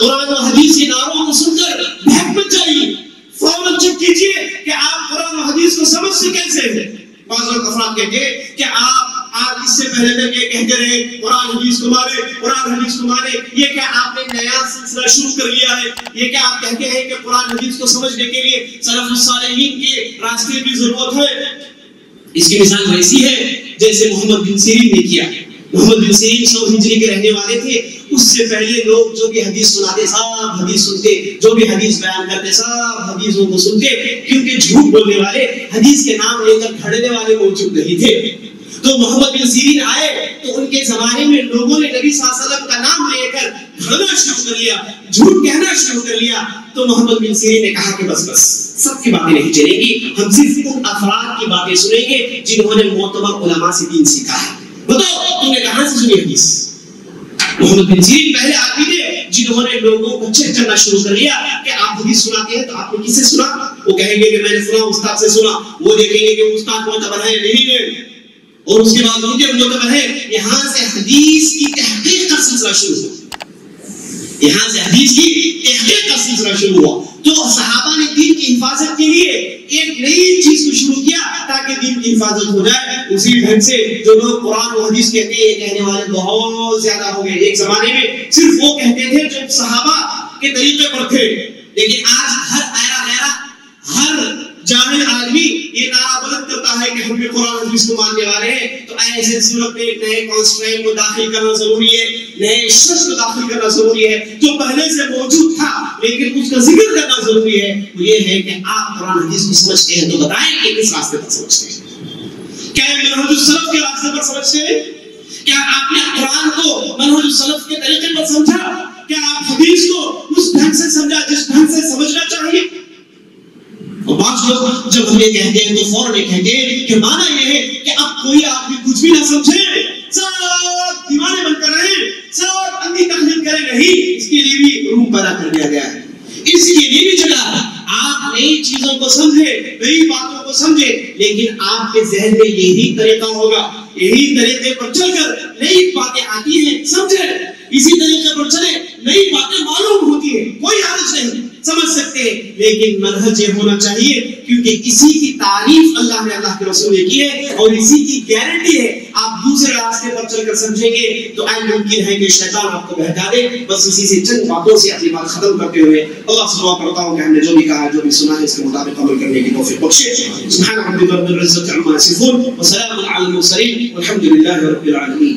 قرآن و حدیث کے نعروں کو سن کر بہک مت جائیے، فوراً چیک کیجیے کہ آپ قرآن و حدیث کو سمجھ سے کیسے ہیں۔ بعض وقت افراد کہتے ہیں کہ آپ اس سے پہلے تک یہ کہتے رہے قرآن حدیث کو مانے، قرآن حدیث کو مانے، یہ کیا آپ نے نیا سلسلہ شروع کر لیا ہے؟ یہ کیا آپ کہتے ہیں کہ قرآن حدیث کو سمجھنے کے لیے سلف الصالحین کے راستے کی ضرورت ہے؟ اس کی مثال ویسی ہے جیسے محمد بن سیرین نے کیا۔ محمد بن سیرین 100 ہجری کے رہنے والے تھے۔ اس سے پہلے لوگ جو بھی حدیث سناتے سب حدیث سنتے، جو بھی حدیث بیان کرتے سب حدیثوں کو سنتے، کیونکہ جھوٹ بولنے والے، حدیث کے نام لے کر کھڑنے والے موجود نہیں تھے۔ تو محمد بن سیرین آئے تو ان کے زمانے میں لوگوں نے نبی صلی اللہ علیہ وسلم کا نام لے کر کھڑنا شروع کر لیا، جھوٹ کہنا شروع کر لیا۔ تو محمد بن سیرین نے کہا کہ بس سب کی باتیں نہیں چلیں گی، ہم صرف ان افراد کی باتیں سنیں گے جنہوں نے معتبر علماء سے دین سیکھا ہے۔ بتاؤ تم نے کہاں سے سنی حدیث؟ محمد بن سیرین پہلے آدمی تھے جنہوں نے لوگوں کو چیک کرنا شروع کر لیا کہ آپ حدیث سناتے ہیں تو آپ نے کس سے سنا؟ وہ کہیں گے کہ میں نے سنا استاد سے سنا، وہ دیکھیں گے کہ استاد معتبر ہے نہیں ہے، اور اس کے بعد ان کے معتبر ہے۔ یہاں سے حدیث کی تحقیق کا سلسلہ شروع ہوا، یہاں سے حدیث کی تحقیق کا سلسلہ شروع ہوا۔ تو صحابہ نے دین کی حفاظت کے لیے ایک نئی چیز کو شروع کیا تاکہ دین کی حفاظت ہو جائے۔ اسی ڈھنگ سے جو لوگ قرآن و حدیث کہتے ہیں، یہ کہنے والے بہت زیادہ ہو گئے۔ ایک زمانے میں صرف وہ کہتے تھے جو صحابہ کے طریقے پر تھے، لیکن آج ہر جاہل آدمی یہ نعرہ بلند کرتا ہے کہ ہم بھی قرآن حدیث کو ماننے والے ہیں۔ تو ایسے صورت میں نئے کانسٹرینٹ کو داخل کرنا ضروری ہے، نئے شخص کو داخل کرنا ضروری ہے جو پہلے سے موجود تھا لیکن اس کا ذکر کرنا ضروری ہے۔ وہ یہ ہے کہ آپ قرآن حدیث کو سمجھتے ہیں تو بتائیں کہ کس راستے پر سمجھتے ہیں؟ کیا منہج السلف کے راستے پر سمجھتے ہیں؟ کیا آپ نے قرآن کو منہج السلف کے طریقے پر سمجھا؟ کیا آپ حدیث کو اس ڈھنگ سے سمجھا جس ڈھنگ سے سمجھنا چاہیے؟ اور بعض لوگ جب ہم یہ کہتے ہیں تو فوراً یہ کہتے ہیں کہ مانا یہ ہے کہ اب کوئی آدمی کچھ بھی نہ سمجھے، سب دیوانے بن کر رہے، سب اندھی تقلید کرے، نہیں، اس کے لیے بھی روم پیدا کر دیا گیا ہے، اس کے لیے بھی جگہ ہے۔ آپ نئی چیزوں کو سمجھے، نئی باتوں کو سمجھے، لیکن آپ کے ذہن میں یہی طریقہ ہوگا، یہی طریقے پر چل کر نئی باتیں آتی ہیں سمجھے، اسی طریقے پر چلے نئی باتیں معلوم ہوتی ہیں، کوئی حرج نہیں، سمجھ سکتے ہیں، لیکن منہج یہ ہونا چاہیے کیونکہ اسی کی تعریف اللہ نے اللہ کے رسول نے کی ہے اور اسی کی گارنٹی ہے۔ آپ دوسرے راستے پر چل کر سمجھیں گے تو عین ممکن ہے کہ شیطان آپ کو بہکا دے۔ بس اسی سے چند باتوں سے اپنی بات ختم کرتے ہوئے اللہ سے دعا کرتا ہوں کہ ہم نے جو بھی کہا، جو بھی سنا ہے، اس کے مطابق عمل کرنے کی توفیق بخشے۔ سبحان ربک رب العزة عما یصفون وسلام علی المرسلین والحمد للہ رب العالمین۔